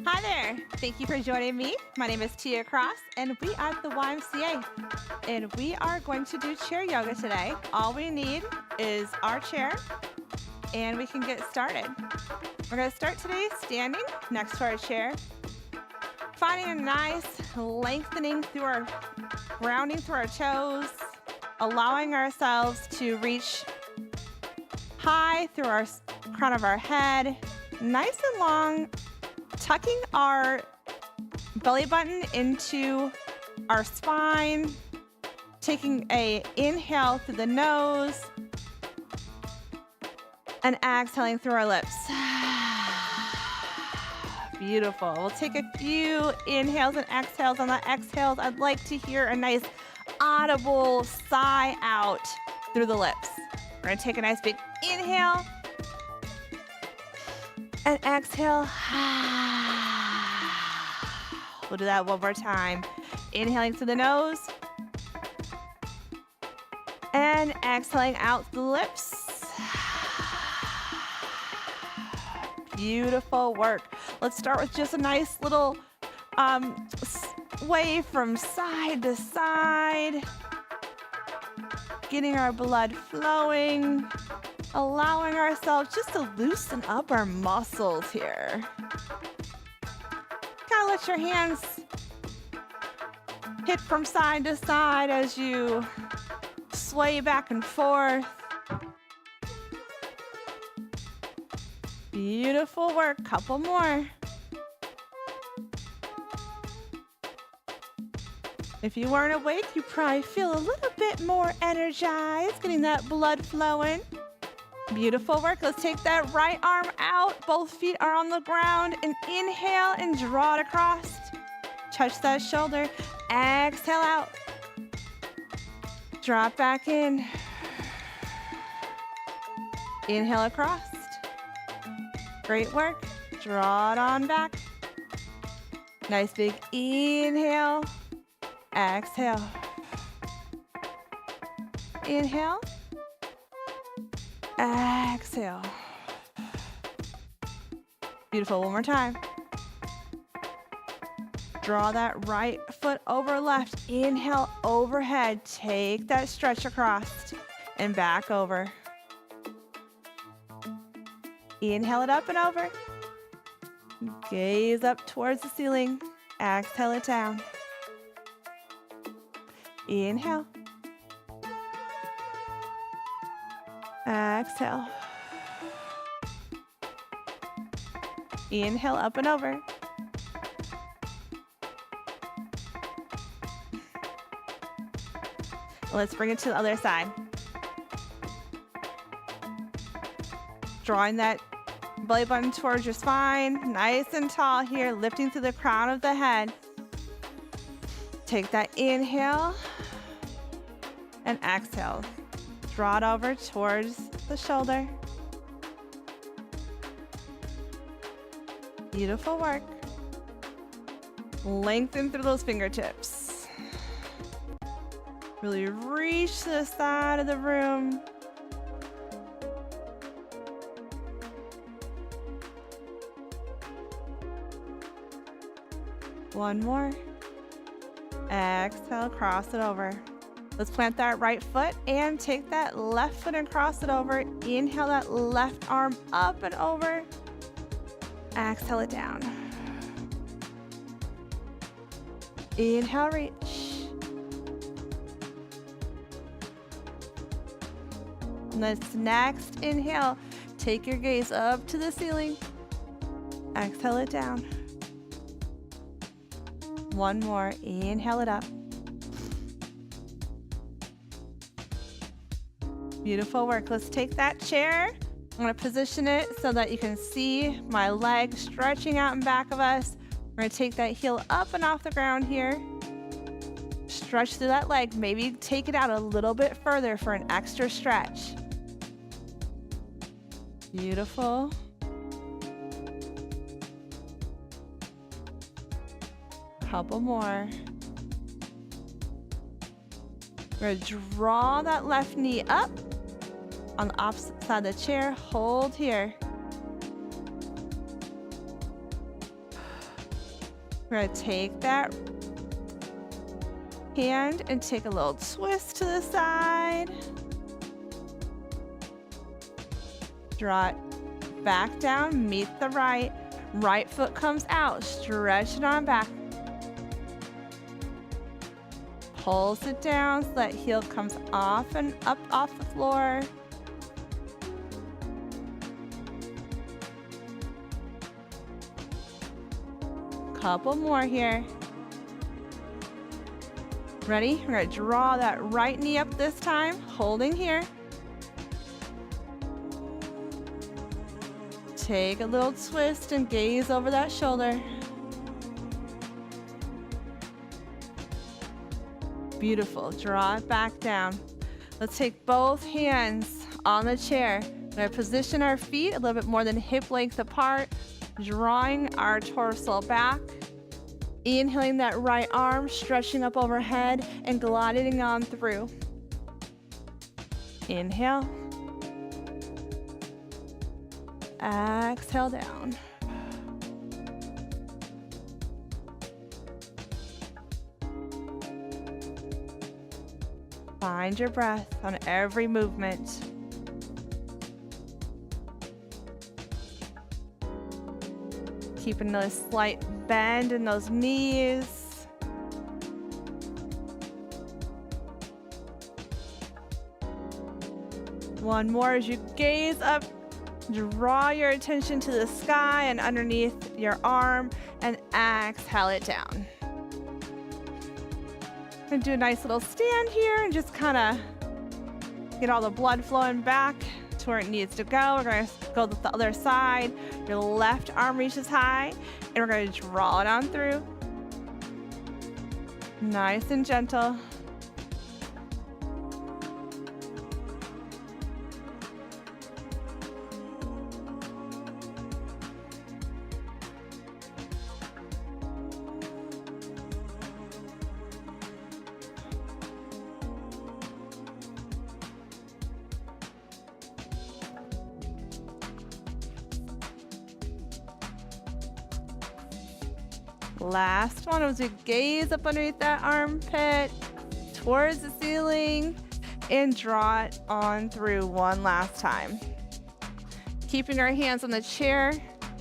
Hi there. Thank you for joining me. My name is Tia Cross, and we are at the YMCA. And we are going to do chair yoga today. All we need is our chair, and we can get started. We're going to start today standing next to our chair, finding a nice lengthening through our grounding through our toes, allowing ourselves to reach high through our crown of our head, nice and long, tucking our belly button into our spine, taking a inhale through the nose, and exhaling through our lips. Beautiful. We'll take a few inhales and exhales. On the exhales, I'd like to hear a nice audible sigh out through the lips. We're going to take a nice big inhale and exhale. We'll do that one more time. Inhaling through the nose and exhaling out the lips. Beautiful work. Let's start with just a nice little sway from side to side, getting our blood flowing, allowing ourselves just to loosen up our muscles here. Kind of let your hands hit from side to side as you sway back and forth. Beautiful work. Couple more. If you weren't awake, you probably feel a little bit more energized, getting that blood flowing. Beautiful work. Let's take that right arm out. Both feet are on the ground. And inhale and draw it across. Touch that shoulder. Exhale out. Drop back in. Inhale across. Great work. Draw it on back. Nice big inhale. Exhale. Inhale. Exhale. Beautiful. One more time. Draw that right foot over left. Inhale overhead. Take that stretch across and back over. Inhale it up and over. Gaze up towards the ceiling. Exhale it down. Inhale. Exhale. Inhale up and over. Let's bring it to the other side. Drawing that belly button towards your spine, nice and tall here, lifting through the crown of the head. Take that inhale and exhale. Draw it over towards the shoulder. Beautiful work. Lengthen through those fingertips. Really reach to the side of the room. One more. Exhale, cross it over. Let's plant that right foot and take that left foot and cross it over. Inhale that left arm up and over. Exhale it down. Inhale, reach. Let's next inhale. Take your gaze up to the ceiling. Exhale it down. One more. Inhale it up. Beautiful work. Let's take that chair. I'm going to position it so that you can see my leg stretching out in back of us. We're going to take that heel up and off the ground here. Stretch through that leg. Maybe take it out a little bit further for an extra stretch. Beautiful. Couple more. We're going to draw that left knee up on the opposite side of the chair. Hold here. We're gonna take that hand and take a little twist to the side. Draw it back down, meet the right. Right foot comes out, stretch it on back. Pulls it down so that heel comes off and up off the floor. Couple more here. Ready? We're gonna draw that right knee up this time, holding here. Take a little twist and gaze over that shoulder. Beautiful. Draw it back down. Let's take both hands on the chair. We're gonna position our feet a little bit more than hip length apart, drawing our torso back. Inhaling that right arm, stretching up overhead and gliding on through. Inhale. Exhale down. Find your breath on every movement. Keeping a slight bend in those knees. One more as you gaze up, draw your attention to the sky and underneath your arm and exhale it down. And do a nice little stand here and just kind of get all the blood flowing back to where it needs to go. We're going to go to the other side. Your left arm reaches high, and we're going to draw it on through. Nice and gentle. Last one as we gaze up underneath that armpit towards the ceiling and draw it on through one last time. Keeping our hands on the chair,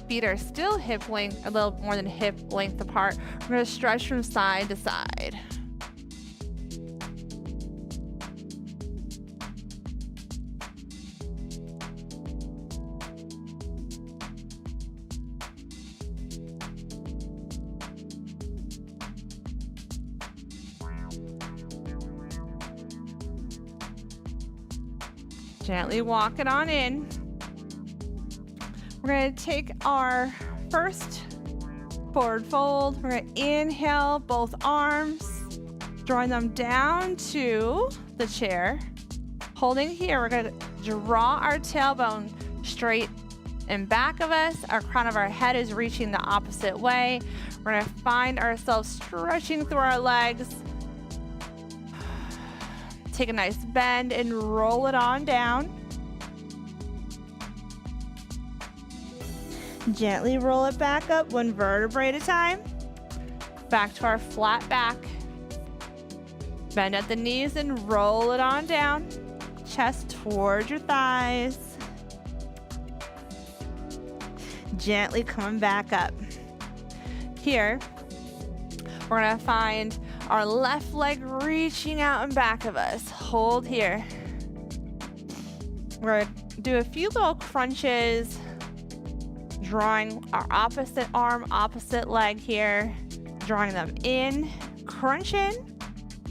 feet are still hip length, a little more than hip length apart. We're going to stretch from side to side. Gently walk it on in. We're going to take our first forward fold. We're going to inhale both arms, drawing them down to the chair. Holding here, we're going to draw our tailbone straight in back of us. Our crown of our head is reaching the opposite way. We're going to find ourselves stretching through our legs. Take a nice bend and roll it on down. Gently roll it back up one vertebrae at a time. Back to our flat back. Bend at the knees and roll it on down. Chest towards your thighs. Gently come back up. Here, we're gonna find our left leg reaching out in back of us. Hold here. We're gonna do a few little crunches, drawing our opposite arm, opposite leg here, drawing them in, crunch in,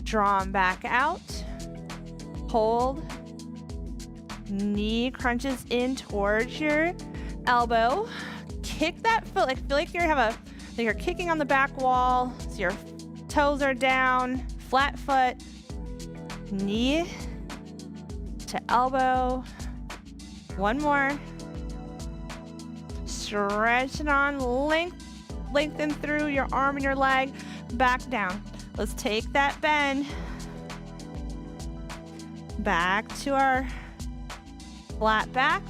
draw them back out, hold, knee crunches in towards your elbow, kick that foot, like feel like you're kicking on the back wall, so your toes are down, flat foot, knee to elbow. One more. Stretch it on, lengthen through your arm and your leg, back down. Let's take that bend back to our flat back.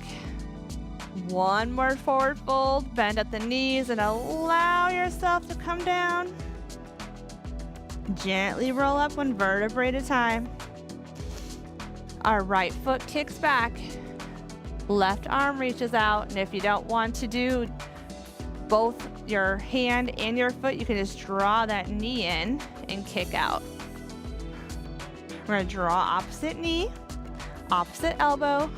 One more forward fold, bend at the knees and allow yourself to come down. Gently roll up one vertebrae at a time. Our right foot kicks back. Left arm reaches out, and if you don't want to do both your hand and your foot, you can just draw that knee in and kick out. We're gonna draw opposite knee, opposite elbow.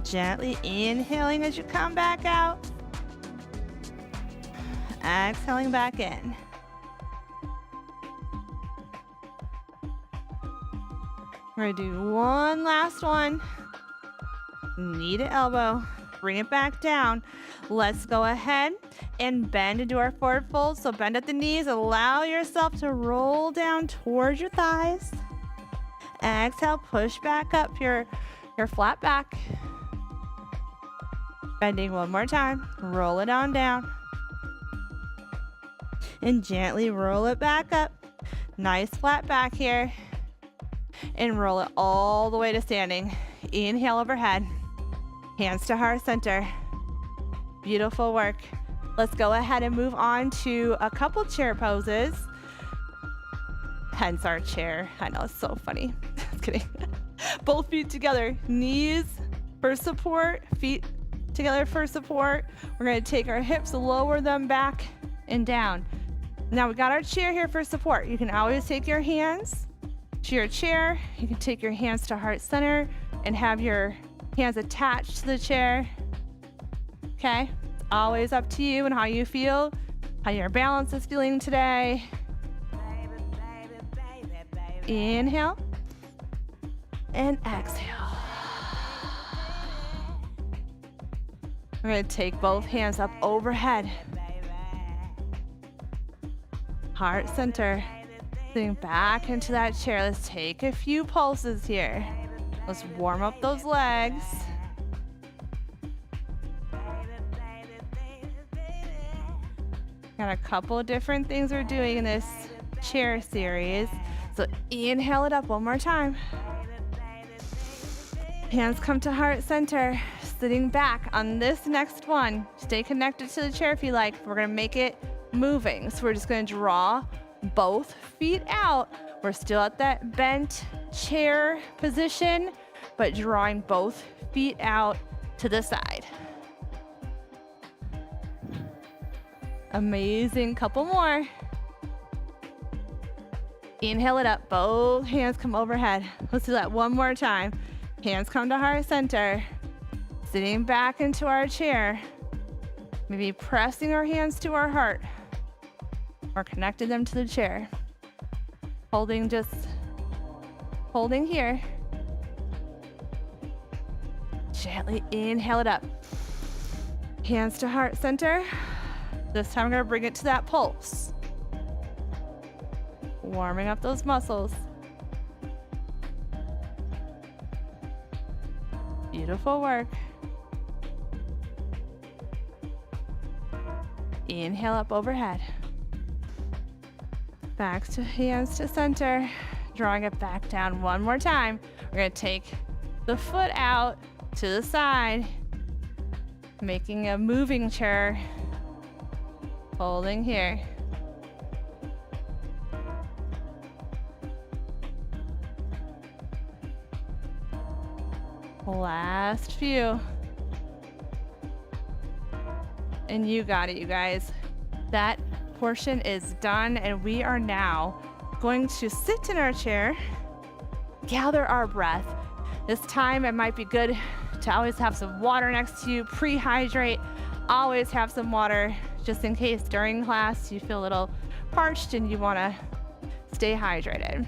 Gently inhaling as you come back out. Exhaling back in. We're gonna do one last one. Knee to elbow. Bring it back down. Let's go ahead and bend into our forward fold. So bend at the knees. Allow yourself to roll down towards your thighs. Exhale, push back up your flat back. Bending one more time. Roll it on down. And gently roll it back up. Nice flat back here. And roll it all the way to standing. Inhale overhead. Hands to heart center. Beautiful work. Let's go ahead and move on to a couple chair poses. Hence our chair. I know, it's so funny. Just kidding. Both feet together. Knees for support. Feet together for support. We're going to take our hips, lower them back and down. Now we got our chair here for support. You can always take your hands to your chair. You can take your hands to heart center and have your hands attached to the chair. Okay? It's always up to you and how you feel, how your balance is feeling today. Inhale and exhale. We're going to take both hands up overhead. Heart center. Sitting back into that chair. Let's take a few pulses here. Let's warm up those legs. Got a couple of different things we're doing in this chair series. So inhale it up one more time. Hands come to heart center. Sitting back on this next one. Stay connected to the chair if you like. We're gonna make it moving. So we're just gonna draw both feet out. We're still at that bent chair position, but drawing both feet out to the side. Amazing. Couple more. Inhale it up. Both hands come overhead. Let's do that one more time. Hands come to heart center. Sitting back into our chair. Maybe pressing our hands to our heart or connecting them to the chair. Holding here. Gently inhale it up. Hands to heart center. This time I'm gonna bring it to that pulse. Warming up those muscles. Beautiful work. Inhale up overhead. Back to hands to center. Drawing it back down one more time. We're gonna take the foot out to the side. Making a moving chair. Holding here. Last few. And you got it, you guys. That portion is done, and we are now going to sit in our chair, gather our breath. This time it might be good to always have some water next to you, pre-hydrate. Always have some water just in case during class you feel a little parched and you want to stay hydrated.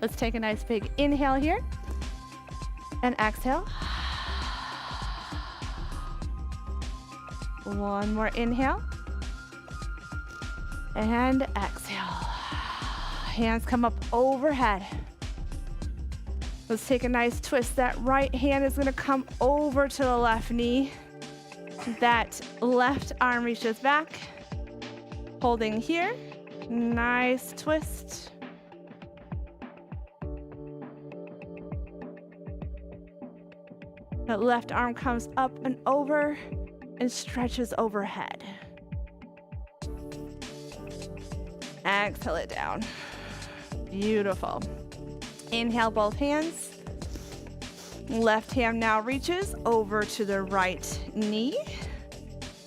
Let's take a nice big inhale here and exhale. One more inhale and exhale. Hands come up overhead. Let's take a nice twist. That right hand is going to come over to the left knee. That left arm reaches back. Holding here. Nice twist. That left arm comes up and over and stretches overhead. Exhale it down. Beautiful. Inhale both hands. Left hand now reaches over to the right knee.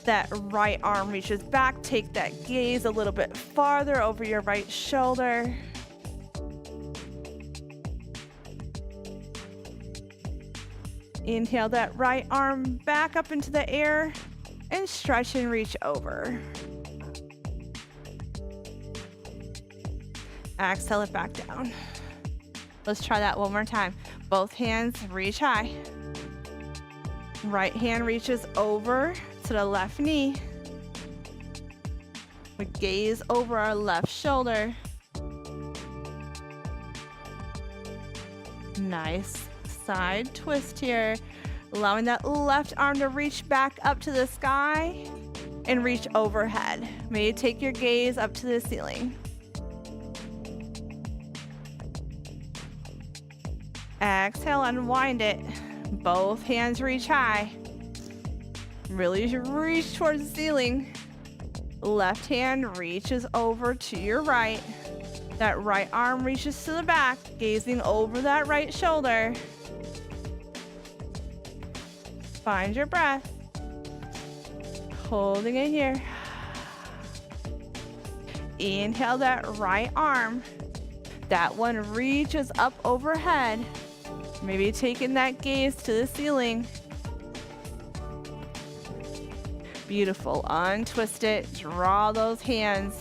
That right arm reaches back. Take that gaze a little bit farther over your right shoulder. Inhale that right arm back up into the air and stretch and reach over. Exhale it back down. Let's try that one more time. Both hands reach high. Right hand reaches over to the left knee. We gaze over our left shoulder. Nice side twist here. Allowing that left arm to reach back up to the sky and reach overhead. Maybe take your gaze up to the ceiling. Exhale, unwind it. Both hands reach high. Really reach towards the ceiling. Left hand reaches over to your right. That right arm reaches to the back, gazing over that right shoulder. Find your breath. Holding it here. Inhale that right arm. That one reaches up overhead. Maybe taking that gaze to the ceiling. Beautiful. Untwist it. Draw those hands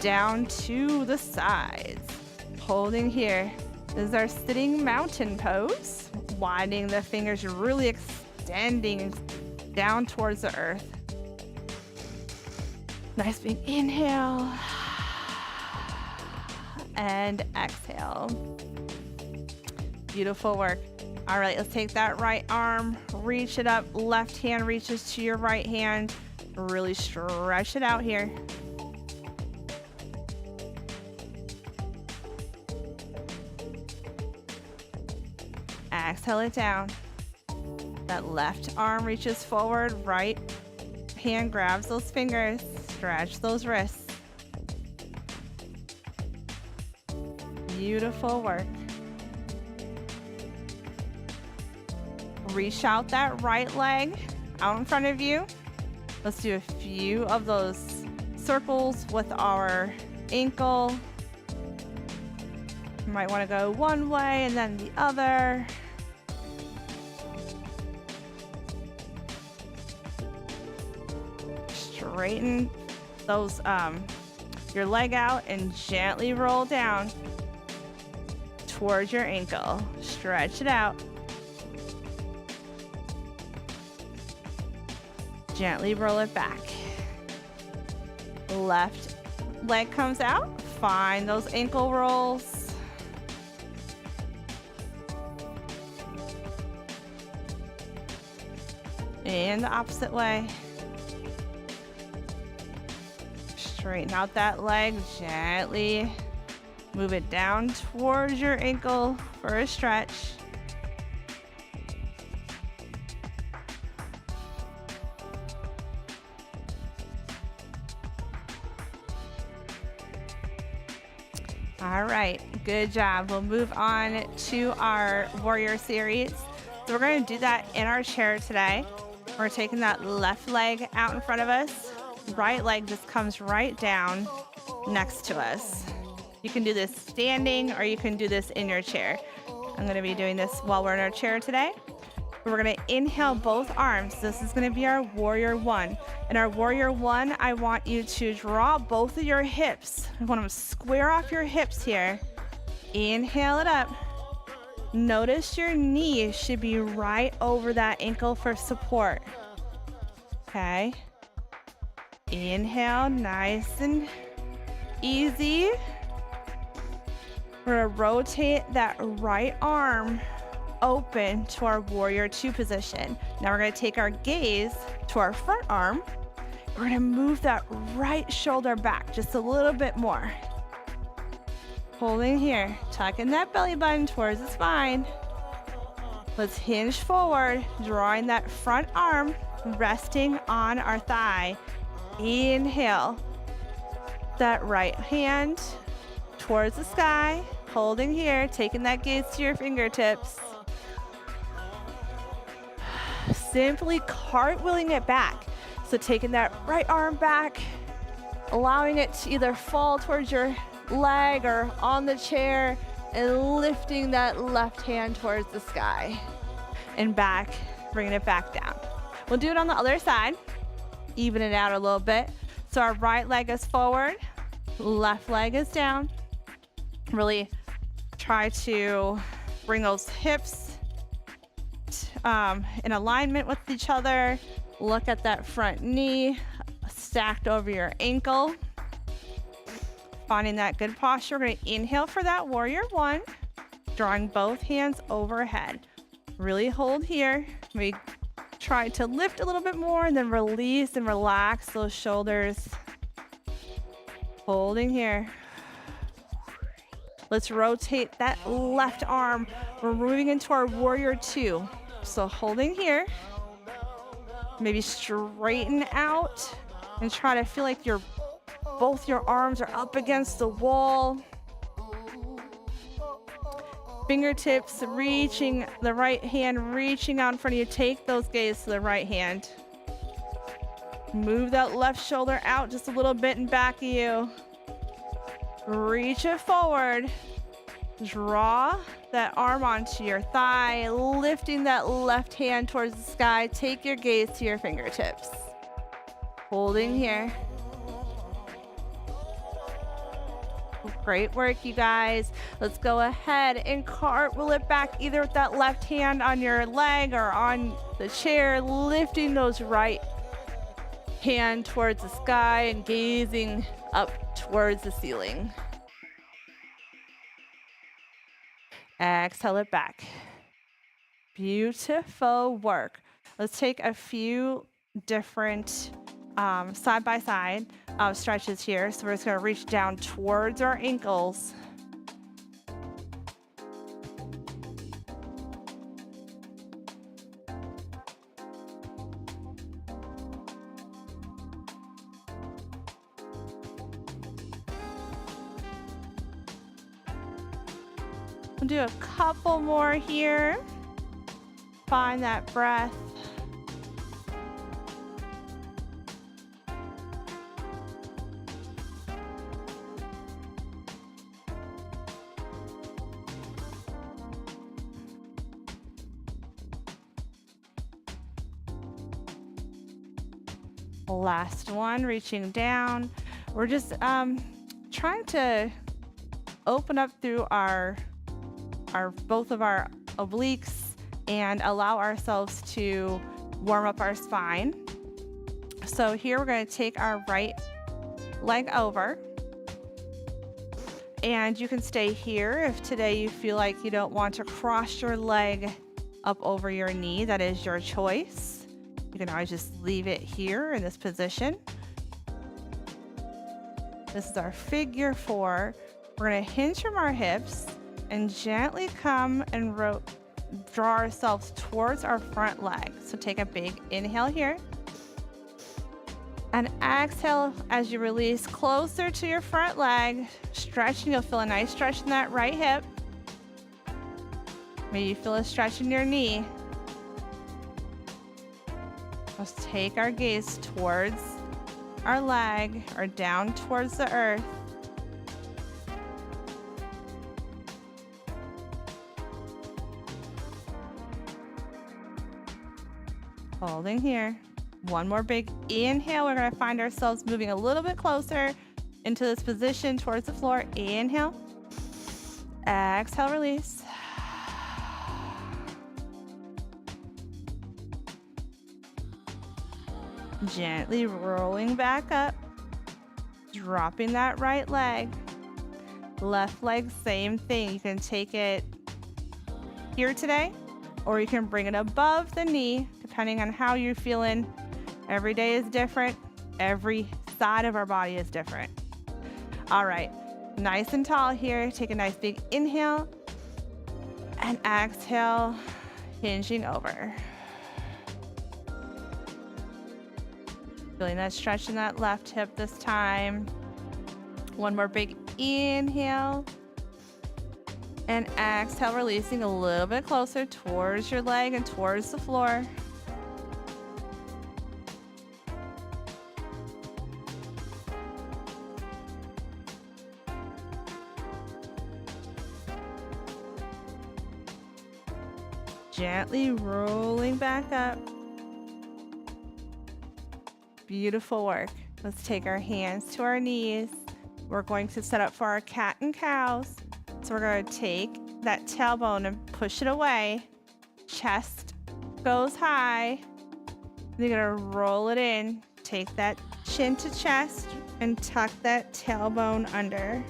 down to the sides. Holding here. This is our sitting mountain pose. Widening the fingers, really extending down towards the earth. Nice big inhale. And exhale. Beautiful work. All right, let's take that right arm, reach it up. Left hand reaches to your right hand. Really stretch it out here. Exhale it down. That left arm reaches forward, right hand grabs those fingers, stretch those wrists. Beautiful work. Reach out that right leg out in front of you. Let's do a few of those circles with our ankle. You might want to go one way and then the other. Straighten those your leg out and gently roll down towards your ankle. Stretch it out. Gently roll it back. Left leg comes out. Find those ankle rolls. And the opposite way. Straighten out that leg. Gently move it down towards your ankle for a stretch. All right, good job. We'll move on to our warrior series. So we're going to do that in our chair today. We're taking that left leg out in front of us. Right leg just comes right down next to us. You can do this standing or you can do this in your chair. I'm going to be doing this while we're in our chair today. We're going to inhale both arms. This is going to be our warrior one. In our warrior one, I want you to draw both of your hips. I want them to square off your hips here. Inhale it up. Notice your knee should be right over that ankle for support. Okay. Inhale, nice and easy. We're going to rotate that right arm open to our warrior two position. Now we're going to take our gaze to our front arm. We're going to move that right shoulder back just a little bit more. Holding here, tucking that belly button towards the spine. Let's hinge forward, drawing that front arm, resting on our thigh. Inhale. That right hand towards the sky, holding here, taking that gaze to your fingertips. Simply cartwheeling it back. So taking that right arm back, allowing it to either fall towards your leg or on the chair, and lifting that left hand towards the sky. And back, bringing it back down. We'll do it on the other side. Even it out a little bit. So our right leg is forward, left leg is down. Really try to bring those hips in alignment with each other. Look at that front knee stacked over your ankle. Finding that good posture. We're going to inhale for that warrior one, drawing both hands overhead. Really hold here. We try to lift a little bit more and then release and relax those shoulders. Holding here. Let's rotate that left arm. We're moving into our warrior two. So holding here. Maybe straighten out and try to feel like both your arms are up against the wall. Fingertips reaching, the right hand reaching out in front of you. Take those gaze to the right hand. Move that left shoulder out just a little bit and back of you. Reach it forward. Draw that arm onto your thigh, lifting that left hand towards the sky. Take your gaze to your fingertips. Holding here. Great work, you guys. Let's go ahead and cartwheel it back either with that left hand on your leg or on the chair, lifting those right hand towards the sky and gazing up towards the ceiling. Exhale it back. Beautiful work. Let's take a few different side-by-side stretches here. So we're just going to reach down towards our ankles. We'll do a couple more here. Find that breath. Last one, reaching down. We're just trying to open up through our both of our obliques and allow ourselves to warm up our spine. So here we're going to take our right leg over, and you can stay here if today you feel like you don't want to cross your leg up over your knee. That is your choice. You can always just leave it here in this position. This is our figure four. We're going to hinge from our hips and gently come and draw ourselves towards our front leg. So take a big inhale here. And exhale as you release closer to your front leg. Stretching, you'll feel a nice stretch in that right hip. Maybe you feel a stretch in your knee. Let's take our gaze towards our leg or down towards the earth. Holding here. One more big inhale. We're going to find ourselves moving a little bit closer into this position towards the floor. Inhale. Exhale, release. Gently rolling back up. Dropping that right leg. Left leg, same thing. You can take it here today, or you can bring it above the knee, depending on how you're feeling. Every day is different. Every side of our body is different. All right, nice and tall here. Take a nice big inhale and exhale. hinging over. Feeling that stretch in that left hip this time. One more big inhale. And exhale, releasing a little bit closer towards your leg and towards the floor. Gently rolling back up. Beautiful work. Let's take our hands to our knees. We're going to set up for our cat and cows. So we're going to take that tailbone and push it away. Chest goes high. You're going to roll it in. Take that chin to chest and tuck that tailbone under.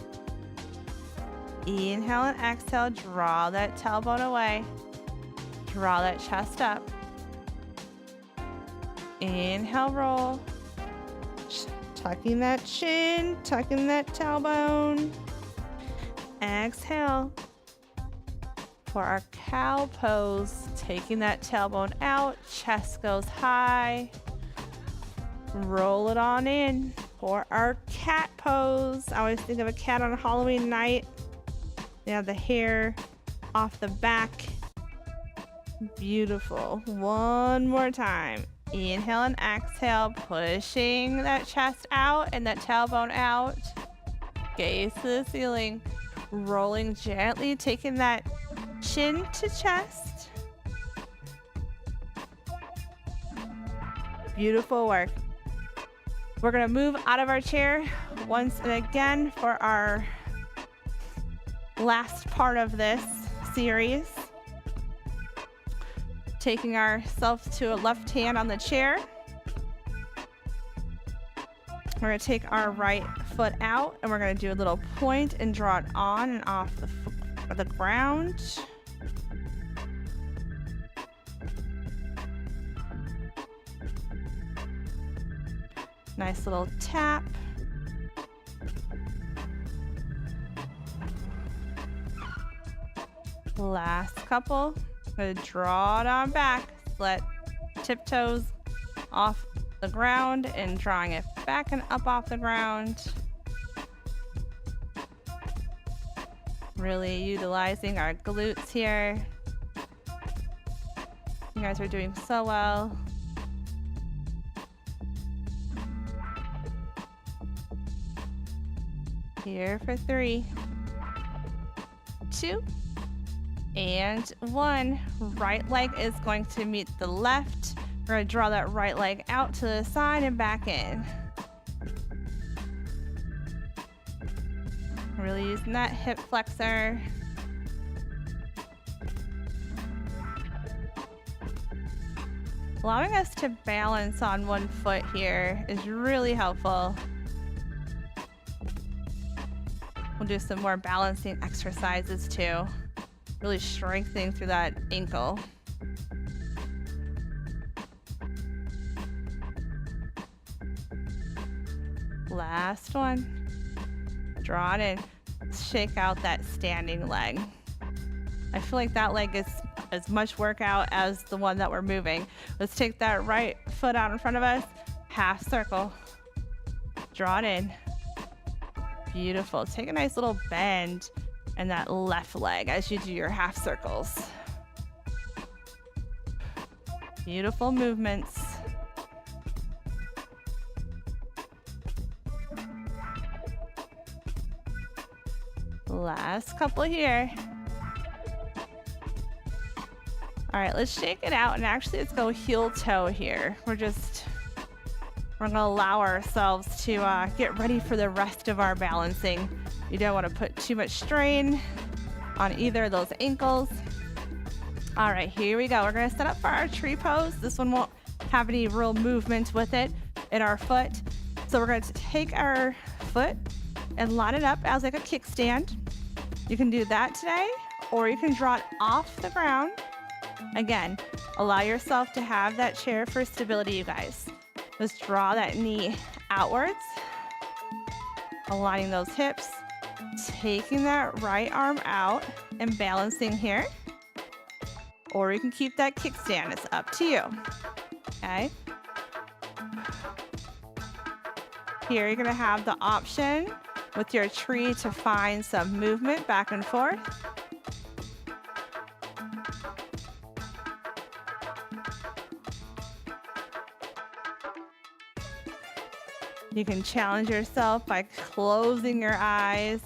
Inhale and exhale. Draw that tailbone away. Draw that chest up. Inhale, roll. Tucking that chin, tucking that tailbone. Exhale. For our cow pose, taking that tailbone out, chest goes high. Roll it on in. For our cat pose, I always think of a cat on a Halloween night. They have the hair off the back. Beautiful. One more time. Inhale and exhale, pushing that chest out and that tailbone out. Gaze to the ceiling. Rolling gently, taking that chin to chest. Beautiful work. We're going to move out of our chair once and again for our last part of this series. Taking ourselves to a left hand on the chair. We're going to take our right foot out and we're going to do a little point and draw it on and off the ground. Nice little tap. Last couple. I'm going to draw it on back. Let tiptoes off the ground and drawing it back and up off the ground. Really utilizing our glutes here. You guys are doing so well. Here for 3, 2, and 1. Right leg is going to meet the left. We're going to draw that right leg out to the side and back in. Really using that hip flexor. Allowing us to balance on one foot here is really helpful. We'll do some more balancing exercises too. Really strengthening through that ankle. Last one. Draw it in. Shake out that standing leg. I feel like that leg is as much workout as the one that we're moving. Let's take that right foot out in front of us. Half circle. Draw it in. Beautiful. Take a nice little bend in that left leg as you do your half circles. Beautiful movements. Last couple here. All right, let's shake it out and actually let's go heel toe here. We're gonna allow ourselves to get ready for the rest of our balancing. You don't want to put too much strain on either of those ankles. All right, here we go. We're gonna set up for our tree pose. This one won't have any real movement with it in our foot. So we're going to take our foot and line it up as like a kickstand. You can do that today, or you can draw it off the ground. Again, allow yourself to have that chair for stability, you guys. Let's draw that knee outwards, aligning those hips, taking that right arm out and balancing here. or you can keep that kickstand. It's up to you. Okay. Here you're going to have the option with your tree to find some movement back and forth. You can challenge yourself by closing your eyes.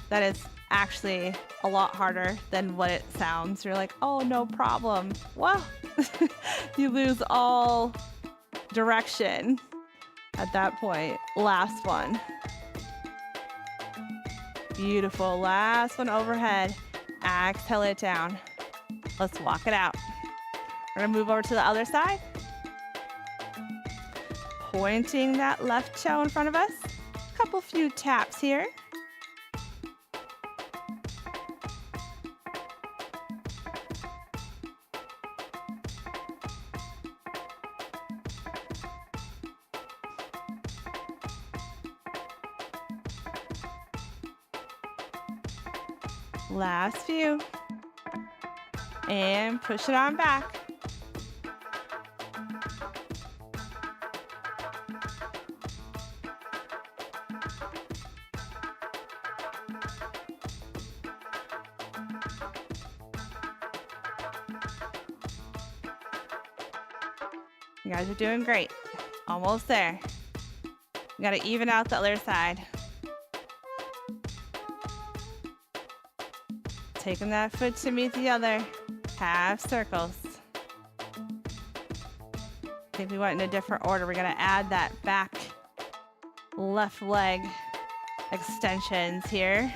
That is actually a lot harder than what it sounds. You're like, oh, no problem. Well, you lose all direction at that point. Last one. Beautiful. Last one overhead. Exhale it down. Let's walk it out. We're going to move over to the other side. Pointing that left toe in front of us. A few taps here. Last few. And push it on back. You guys are doing great. Almost there. You gotta even out the other side. Taking that foot to meet the other. Half circles. I think we went in a different order. We're gonna add that back left leg extensions here.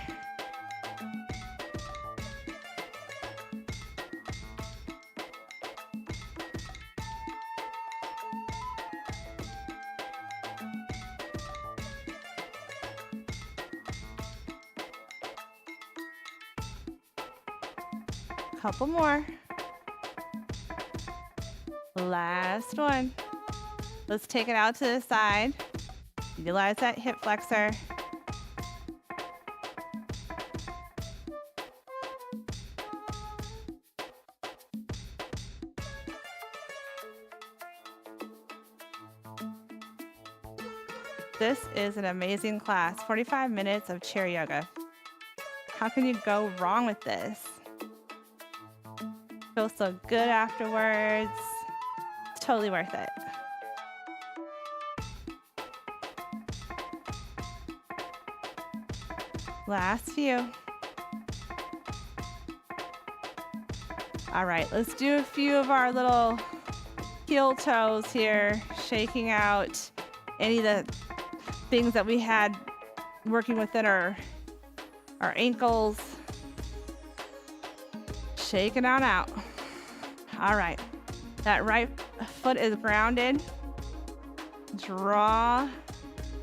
Couple more. Last one. Let's take it out to the side. Utilize that hip flexor. This is an amazing class. 45 minutes of chair yoga. How can you go wrong with this? Feels so good afterwards. It's totally worth it. Last few. All right, let's do a few of our little heel toes here, shaking out any of the things that we had working within our ankles. Shaking on out. All right. That right foot is grounded. Draw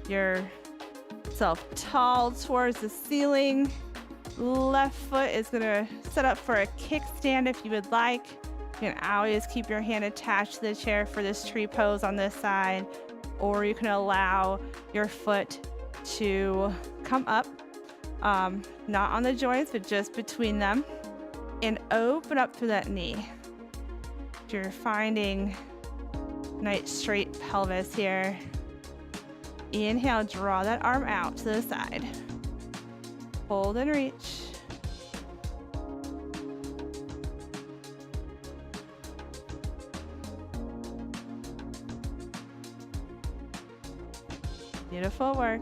yourself tall towards the ceiling. Left foot is going to set up for a kickstand if you would like. You can always keep your hand attached to the chair for this tree pose on this side, or you can allow your foot to come up, not on the joints, but just between them. And open up through that knee. You're finding nice straight pelvis here. Inhale, draw that arm out to the side. Hold and reach. Beautiful work.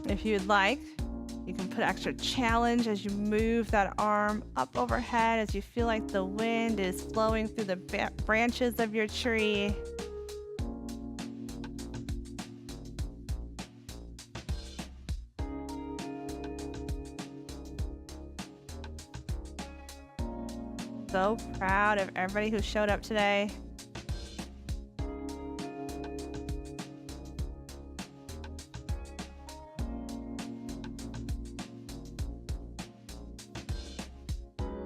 If you'd like, you can put extra challenge as you move that arm up overhead as you feel like the wind is flowing through the branches of your tree. So proud of everybody who showed up today.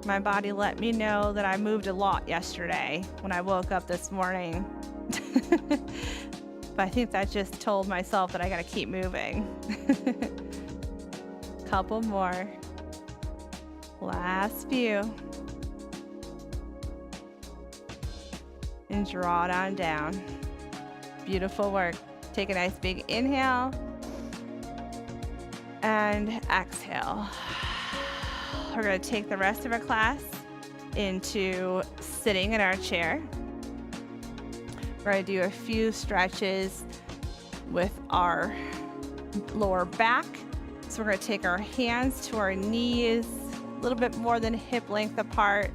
My body let me know that I moved a lot yesterday when I woke up this morning. But I think that just told myself that I gotta keep moving. Couple more. Last few. And draw it on down. Beautiful work. Take a nice big inhale. And exhale. We're going to take the rest of our class into sitting in our chair. We're going to do a few stretches with our lower back. So we're going to take our hands to our knees, a little bit more than hip length apart.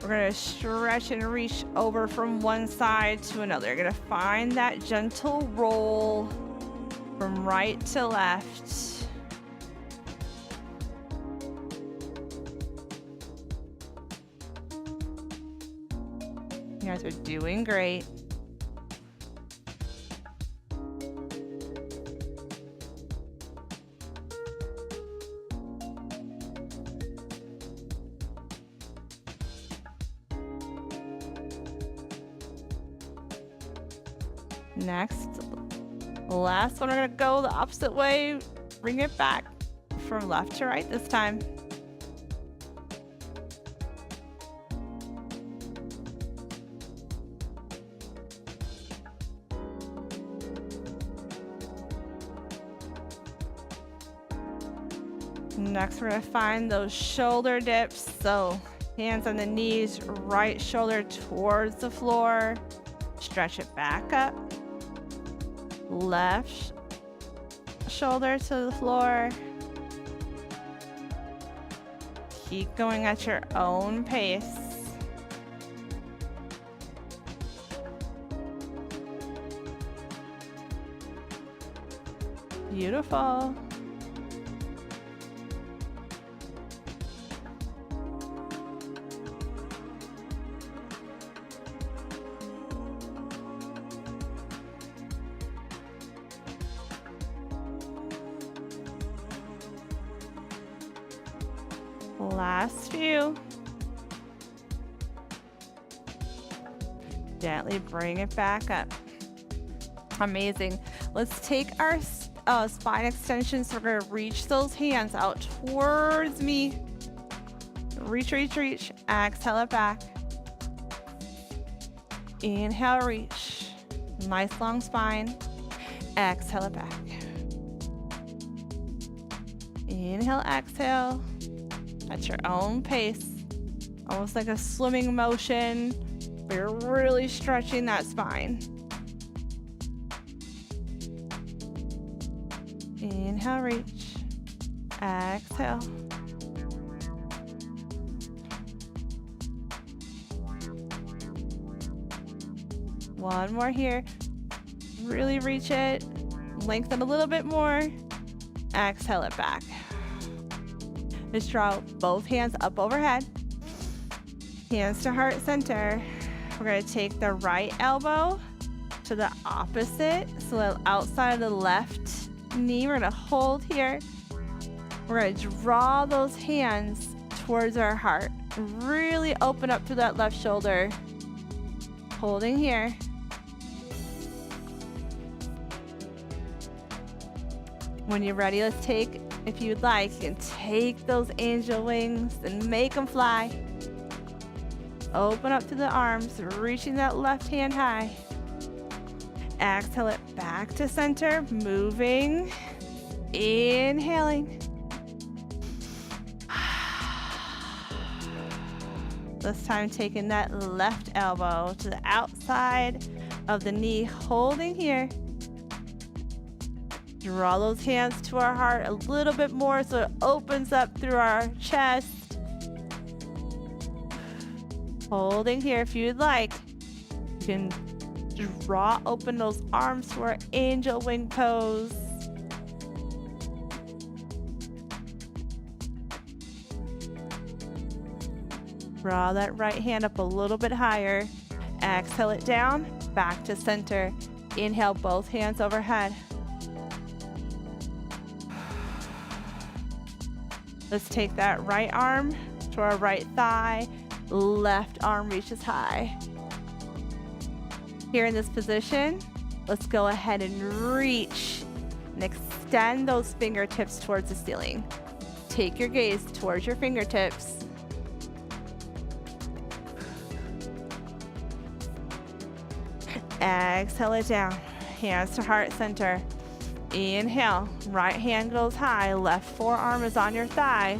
We're going to stretch and reach over from one side to another. You're going to find that gentle roll from right to left. You guys are doing great. Next, last one, we're gonna go the opposite way. Bring it back from left to right this time. Next, we're gonna find those shoulder dips. So hands on the knees, right shoulder towards the floor. Stretch it back up. Left shoulder to the floor. Keep going at your own pace. Beautiful. Last few. Gently bring it back up. Amazing. Let's take our spine extensions. We're going to reach those hands out towards me. Reach, reach, reach. Exhale it back. Inhale, reach. Nice long spine. Exhale it back. Inhale, exhale. At your own pace. Almost like a swimming motion, but you're really stretching that spine. Inhale, reach. Exhale. One more here. Really reach it. Lengthen a little bit more. Exhale it back. Just draw both hands up overhead. Hands to heart center. We're going to take the right elbow to the opposite, so the outside of the left knee. We're going to hold here. We're going to draw those hands towards our heart. Really open up through that left shoulder. Holding here. When you're ready, let's take, if you'd like, you can take those angel wings and make them fly. Open up to the arms, reaching that left hand high. Exhale it back to center, moving, inhaling. This time taking that left elbow to the outside of the knee, holding here. Draw those hands to our heart a little bit more so it opens up through our chest. Holding here if you'd like. You can draw open those arms to our angel wing pose. Draw that right hand up a little bit higher. Exhale it down, back to center. Inhale, both hands overhead. Let's take that right arm to our right thigh. Left arm reaches high. Here in this position, let's go ahead and reach and extend those fingertips towards the ceiling. Take your gaze towards your fingertips. Exhale it down. Hands to heart center. Inhale. Right hand goes high. Left forearm is on your thigh.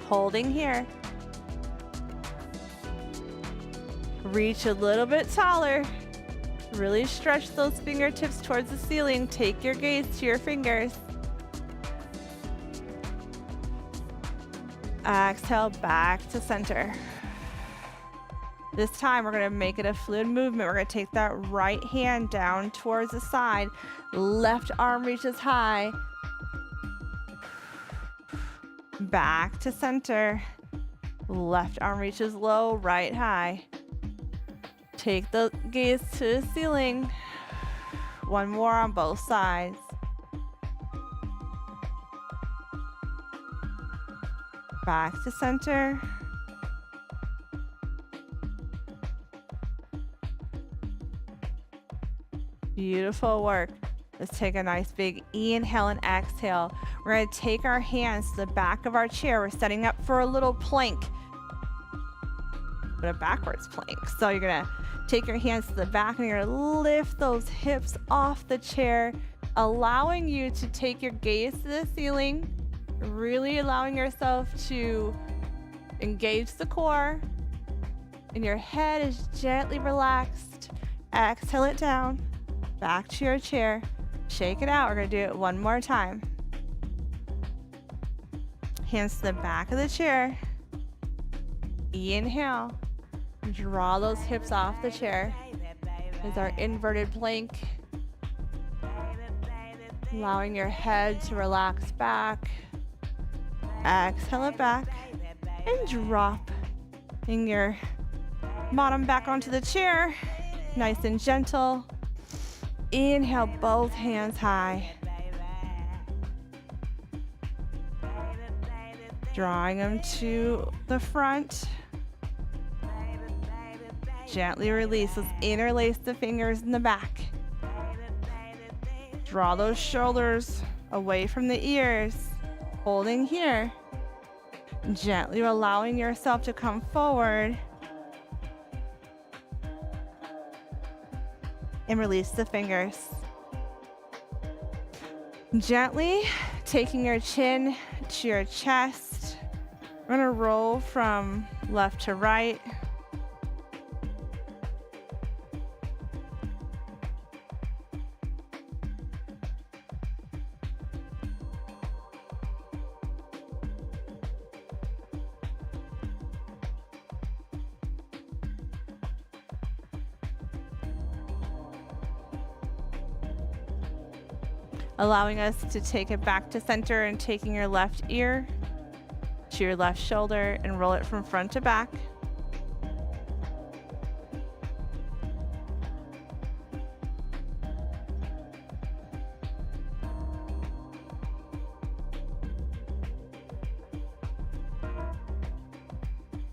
Holding here. Reach a little bit taller. Really stretch those fingertips towards the ceiling. Take your gaze to your fingers. Exhale back to center. This time we're going to make it a fluid movement. We're going to take that right hand down towards the side. Left arm reaches high. Back to center. Left arm reaches low, right high. Take the gaze to the ceiling. One more on both sides. Back to center. Beautiful work. Let's take a nice big inhale and exhale. We're going to take our hands to the back of our chair. We're setting up for a little plank, but a backwards plank. So you're going to take your hands to the back and you're going to lift those hips off the chair, allowing you to take your gaze to the ceiling, really allowing yourself to engage the core, and your head is gently relaxed. Exhale it down. Back to your chair. Shake it out. We're going to do it one more time. Hands to the back of the chair. Inhale. Draw those hips off the chair. Is our inverted plank. Allowing your head to relax back. Exhale it back. And drop in your bottom back onto the chair. Nice and gentle. Inhale, both hands high. Drawing them to the front. Gently release. Let's interlace the fingers in the back. Draw those shoulders away from the ears. Holding here. Gently allowing yourself to come forward. And release the fingers. Gently taking your chin to your chest. We're going to roll from left to right. Allowing us to take it back to center and taking your left ear to your left shoulder and roll it from front to back.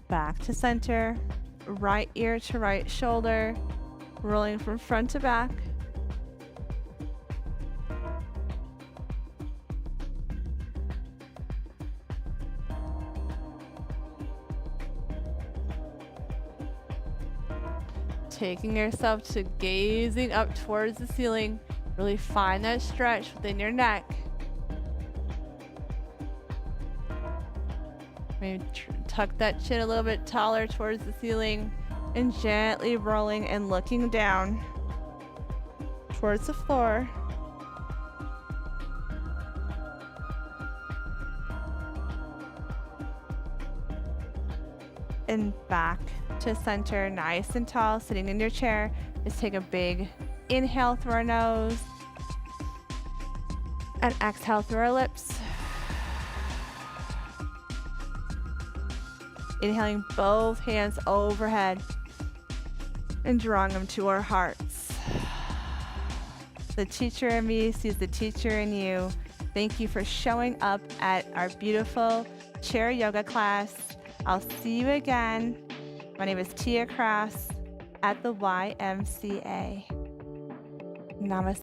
Back to center, right ear to right shoulder, rolling from front to back. Taking yourself to gazing up towards the ceiling. Really find that stretch within your neck. Maybe tuck that chin a little bit taller towards the ceiling and gently rolling and looking down towards the floor. And back to center, nice and tall, sitting in your chair. Just take a big inhale through our nose and exhale through our lips. Inhaling both hands overhead and drawing them to our hearts. The teacher in me sees the teacher in you. Thank you for showing up at our beautiful chair yoga class. I'll see you again. My name is Tia Cross at the YMCA. Namaste.